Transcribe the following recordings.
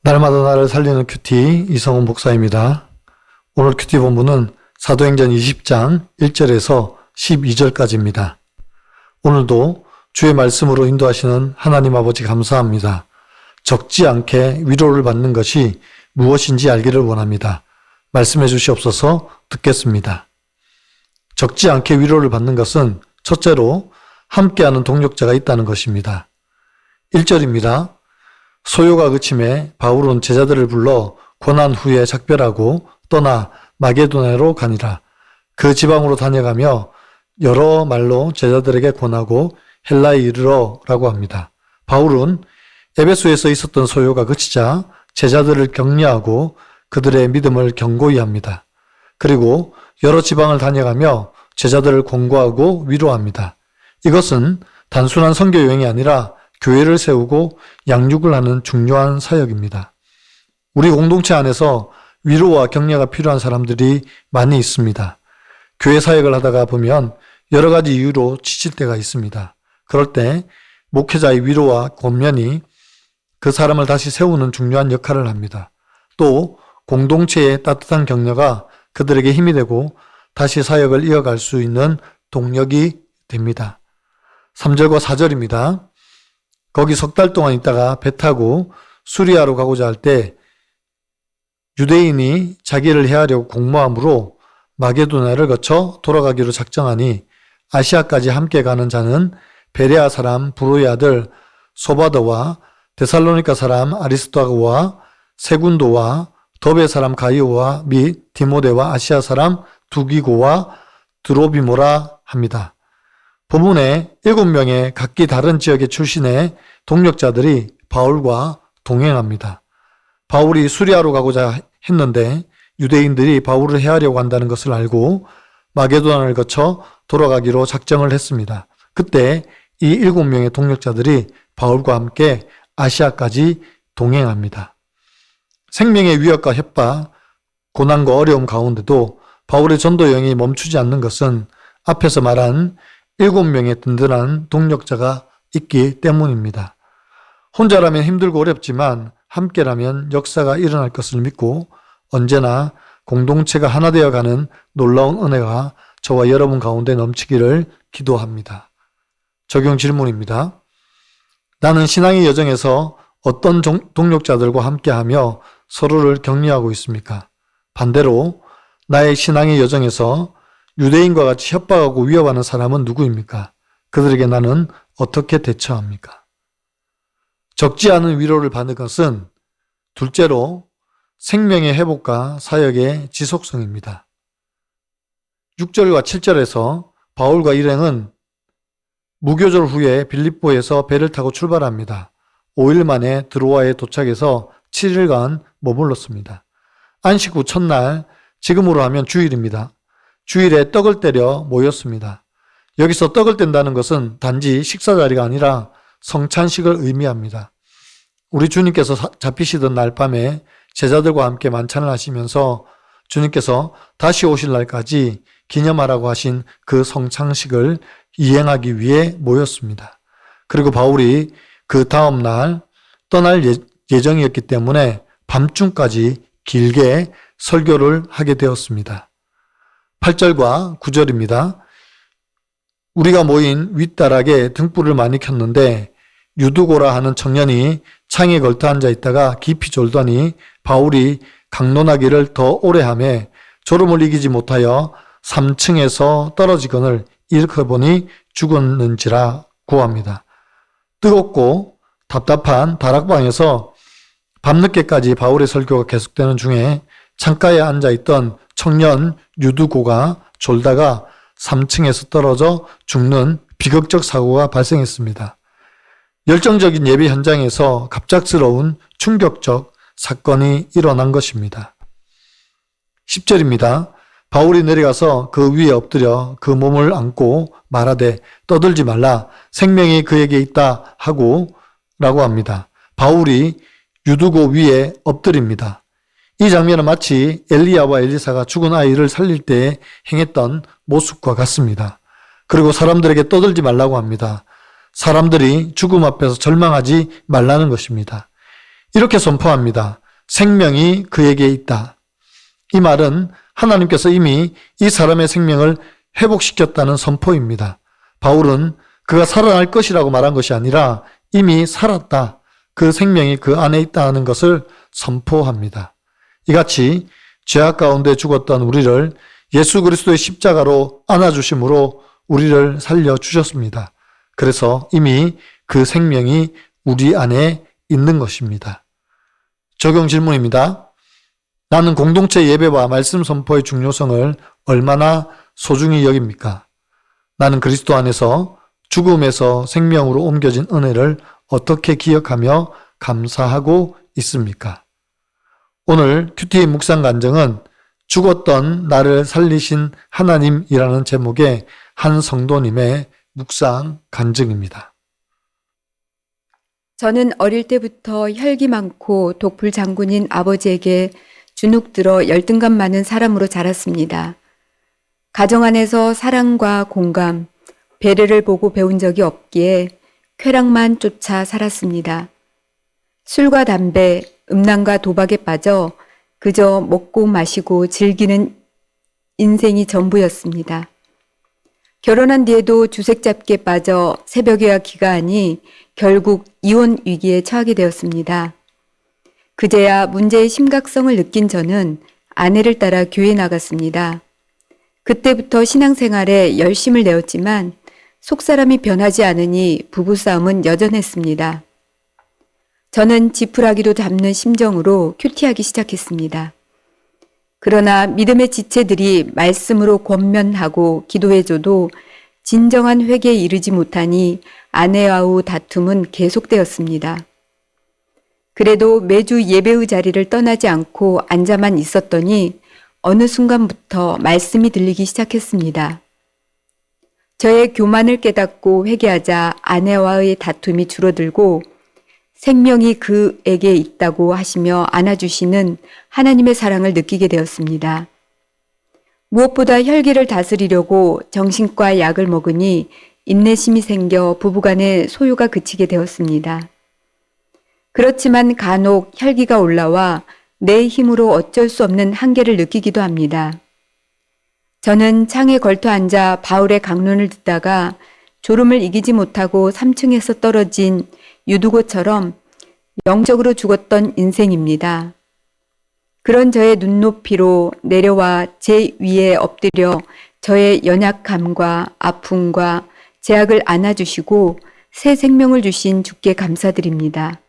날마다 나를 살리는 큐티 이성훈 목사입니다. 오늘 큐티 본문은 사도행전 20장 1절에서 12절까지입니다. 오늘도 주의 말씀으로 인도하시는 하나님 아버지 감사합니다. 적지 않게 위로를 받는 것이 무엇인지 알기를 원합니다. 말씀해 주시옵소서. 듣겠습니다. 적지 않게 위로를 받는 것은 첫째로 함께하는 동력자가 있다는 것입니다. 1절입니다. 소요가 그침에 바울은 제자들을 불러 고난 후에 작별하고 떠나 마게도냐로 가니라. 그 지방으로 다녀가며 여러 말로 제자들에게 권하고 헬라에 이르러 라고 합니다. 바울은 에베소에서 있었던 소요가 그치자 제자들을 격려하고 그들의 믿음을 견고히 합니다. 그리고 여러 지방을 다녀가며 제자들을 권고하고 위로합니다. 이것은 단순한 선교 여행이 아니라 교회를 세우고 양육을 하는 중요한 사역입니다. 우리 공동체 안에서 위로와 격려가 필요한 사람들이 많이 있습니다. 교회 사역을 하다가 보면 여러 가지 이유로 지칠 때가 있습니다. 그럴 때 목회자의 위로와 권면이 그 사람을 다시 세우는 중요한 역할을 합니다. 또 공동체의 따뜻한 격려가 그들에게 힘이 되고 다시 사역을 이어갈 수 있는 동력이 됩니다. 3절과 4절입니다. 거기 석 달 동안 있다가 배 타고 수리아로 가고자 할 때 유대인이 자기를 해하려고 공모함으로 마게도냐를 거쳐 돌아가기로 작정하니 아시아까지 함께 가는 자는 베레아 사람 브로의 아들 소바더와 데살로니가 사람 아리스토하고와 세군도와 더베 사람 가이오와 및 디모데와 아시아 사람 두기고와 드로비모라 합니다. 본문에 7명의 각기 다른 지역의 출신의 동력자들이 바울과 동행합니다. 바울이 수리아로 가고자 했는데 유대인들이 바울을 해하려고 한다는 것을 알고 마게도냐를 거쳐 돌아가기로 작정을 했습니다. 그때 이 7명의 동력자들이 바울과 함께 아시아까지 동행합니다. 생명의 위협과 협박, 고난과 어려움 가운데도 바울의 전도 여행이 멈추지 않는 것은 앞에서 말한 7명의 든든한 동력자가 있기 때문입니다. 혼자라면 힘들고 어렵지만 함께라면 역사가 일어날 것을 믿고 언제나 공동체가 하나 되어가는 놀라운 은혜가 저와 여러분 가운데 넘치기를 기도합니다. 적용 질문입니다. 나는 신앙의 여정에서 어떤 동력자들과 함께하며 서로를 격려하고 있습니까? 반대로 나의 신앙의 여정에서 유대인과 같이 협박하고 위협하는 사람은 누구입니까? 그들에게 나는 어떻게 대처합니까? 적지 않은 위로를 받는 것은 둘째로 생명의 회복과 사역의 지속성입니다. 6절과 7절에서 바울과 일행은 무교절 후에 빌립보에서 배를 타고 출발합니다. 5일 만에 드로아에 도착해서 7일간 머물렀습니다. 안식 후 첫날, 지금으로 하면 주일입니다. 주일에 떡을 때려 모였습니다. 여기서 떡을 뗀다는 것은 단지 식사 자리가 아니라 성찬식을 의미합니다. 우리 주님께서 잡히시던 날 밤에 제자들과 함께 만찬을 하시면서 주님께서 다시 오실 날까지 기념하라고 하신 그 성찬식을 이행하기 위해 모였습니다. 그리고 바울이 그 다음 날 떠날 예정이었기 때문에 밤중까지 길게 설교를 하게 되었습니다. 8절과 9절입니다. 우리가 모인 윗다락에 등불을 많이 켰는데 유두고라 하는 청년이 창에 걸터 앉아 있다가 깊이 졸더니 바울이 강론하기를 더 오래 하매 졸음을 이기지 못하여 3층에서 떨어지거늘 일컬어보니 죽었는지라 구합니다. 뜨겁고 답답한 다락방에서 밤늦게까지 바울의 설교가 계속되는 중에 창가에 앉아있던 청년 유두고가 졸다가 3층에서 떨어져 죽는 비극적 사고가 발생했습니다. 열정적인 예배 현장에서 갑작스러운 충격적 사건이 일어난 것입니다. 10절입니다. 바울이 내려가서 그 위에 엎드려 그 몸을 안고 말하되 떠들지 말라 생명이 그에게 있다 하고 라고 합니다. 바울이 유두고 위에 엎드립니다. 이 장면은 마치 엘리야와 엘리사가 죽은 아이를 살릴 때 행했던 모습과 같습니다. 그리고 사람들에게 떠들지 말라고 합니다. 사람들이 죽음 앞에서 절망하지 말라는 것입니다. 이렇게 선포합니다. 생명이 그에게 있다. 이 말은 하나님께서 이미 이 사람의 생명을 회복시켰다는 선포입니다. 바울은 그가 살아날 것이라고 말한 것이 아니라 이미 살았다. 그 생명이 그 안에 있다는 것을 선포합니다. 이같이 죄악 가운데 죽었던 우리를 예수 그리스도의 십자가로 안아주심으로 우리를 살려주셨습니다. 그래서 이미 그 생명이 우리 안에 있는 것입니다. 적용 질문입니다. 나는 공동체 예배와 말씀 선포의 중요성을 얼마나 소중히 여깁니까? 나는 그리스도 안에서 죽음에서 생명으로 옮겨진 은혜를 어떻게 기억하며 감사하고 있습니까? 오늘 큐티 묵상 간증은 죽었던 나를 살리신 하나님이라는 제목의 한 성도님의 묵상 간증입니다. 저는 어릴 때부터 혈기 많고 독불 장군인 아버지에게 주눅들어 열등감 많은 사람으로 자랐습니다. 가정 안에서 사랑과 공감, 배려를 보고 배운 적이 없기에 쾌락만 쫓아 살았습니다. 술과 담배, 음란과 도박에 빠져 그저 먹고 마시고 즐기는 인생이 전부였습니다. 결혼한 뒤에도 주색잡기에 빠져 새벽에야 기가하니 결국 이혼 위기에 처하게 되었습니다. 그제야 문제의 심각성을 느낀 저는 아내를 따라 교회에 나갔습니다. 그때부터 신앙생활에 열심을 내었지만 속사람이 변하지 않으니 부부싸움은 여전했습니다. 저는 지푸라기도 잡는 심정으로 큐티하기 시작했습니다. 그러나 믿음의 지체들이 말씀으로 권면하고 기도해줘도 진정한 회개에 이르지 못하니 아내와의 다툼은 계속되었습니다. 그래도 매주 예배의 자리를 떠나지 않고 앉아만 있었더니 어느 순간부터 말씀이 들리기 시작했습니다. 저의 교만을 깨닫고 회개하자 아내와의 다툼이 줄어들고 생명이 그에게 있다고 하시며 안아주시는 하나님의 사랑을 느끼게 되었습니다. 무엇보다 혈기를 다스리려고 정신과 약을 먹으니 인내심이 생겨 부부간의 소요가 그치게 되었습니다. 그렇지만 간혹 혈기가 올라와 내 힘으로 어쩔 수 없는 한계를 느끼기도 합니다. 저는 창에 걸터 앉아 바울의 강론을 듣다가 졸음을 이기지 못하고 3층에서 떨어진 유두고처럼 영적으로 죽었던 인생입니다. 그런 저의 눈높이로 내려와 제 위에 엎드려 저의 연약함과 아픔과 제약을 안아주시고 새 생명을 주신 주께 감사드립니다.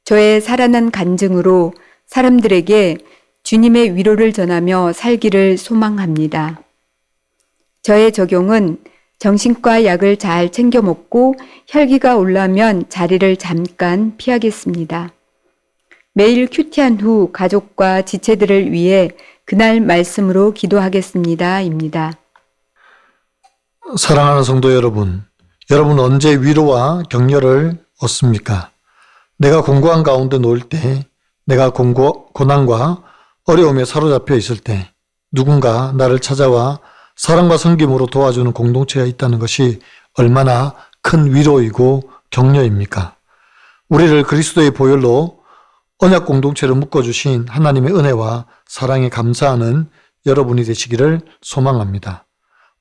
저의 살아난 간증으로 사람들에게 주님의 위로를 전하며 살기를 소망합니다. 저의 적용은 정신과 약을 잘 챙겨 먹고 혈기가 올라면 자리를 잠깐 피하겠습니다. 매일 큐티한 후 가족과 지체들을 위해 그날 말씀으로 기도하겠습니다. 입니다. 사랑하는 성도 여러분, 여러분 언제 위로와 격려를 얻습니까? 내가 공고한 가운데 놓일 때, 내가 고난과 어려움에 사로잡혀 있을 때 누군가 나를 찾아와 사랑과 섬김으로 도와주는 공동체가 있다는 것이 얼마나 큰 위로이고 격려입니까? 우리를 그리스도의 보혈로 언약 공동체를 묶어주신 하나님의 은혜와 사랑에 감사하는 여러분이 되시기를 소망합니다.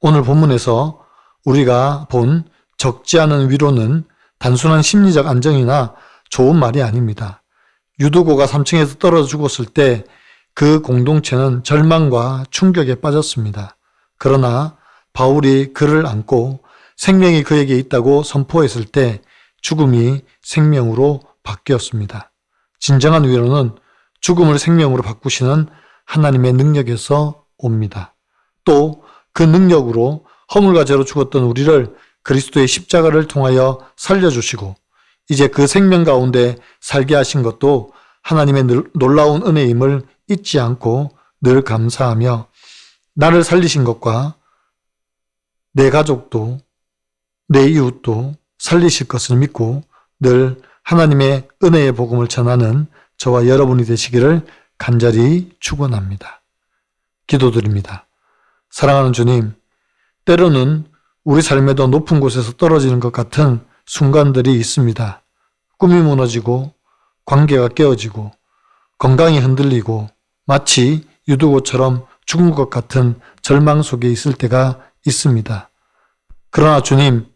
오늘 본문에서 우리가 본 적지 않은 위로는 단순한 심리적 안정이나 좋은 말이 아닙니다. 유두고가 3층에서 떨어져 죽었을 때 그 공동체는 절망과 충격에 빠졌습니다. 그러나 바울이 그를 안고 생명이 그에게 있다고 선포했을 때 죽음이 생명으로 바뀌었습니다. 진정한 위로는 죽음을 생명으로 바꾸시는 하나님의 능력에서 옵니다. 또 그 능력으로 허물과 죄로 죽었던 우리를 그리스도의 십자가를 통하여 살려주시고 이제 그 생명 가운데 살게 하신 것도 하나님의 놀라운 은혜임을 잊지 않고 늘 감사하며 나를 살리신 것과 내 가족도 내 이웃도 살리실 것을 믿고 늘 하나님의 은혜의 복음을 전하는 저와 여러분이 되시기를 간절히 축원합니다. 기도드립니다. 사랑하는 주님, 때로는 우리 삶에도 높은 곳에서 떨어지는 것 같은 순간들이 있습니다. 꿈이 무너지고 관계가 깨어지고 건강이 흔들리고 마치 유두고처럼 죽은 것 같은 절망 속에 있을 때가 있습니다. 그러나 주님,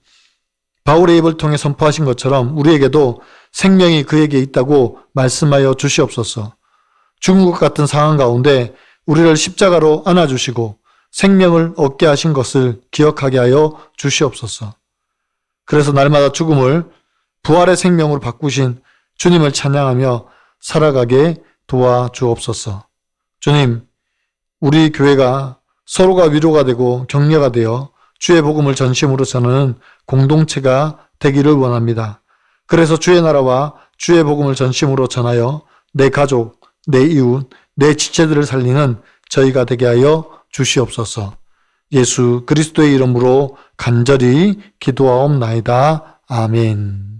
바울의 입을 통해 선포하신 것처럼 우리에게도 생명이 그에게 있다고 말씀하여 주시옵소서. 죽은 것 같은 상황 가운데 우리를 십자가로 안아주시고 생명을 얻게 하신 것을 기억하게 하여 주시옵소서. 그래서 날마다 죽음을 부활의 생명으로 바꾸신 주님을 찬양하며 살아가게 도와주옵소서. 주님, 우리 교회가 서로가 위로가 되고 격려가 되어 주의 복음을 전심으로 전하는 공동체가 되기를 원합니다. 그래서 주의 나라와 주의 복음을 전심으로 전하여 내 가족, 내 이웃, 내 지체들을 살리는 저희가 되게 하여 주시옵소서. 예수 그리스도의 이름으로 간절히 기도하옵나이다. 아멘.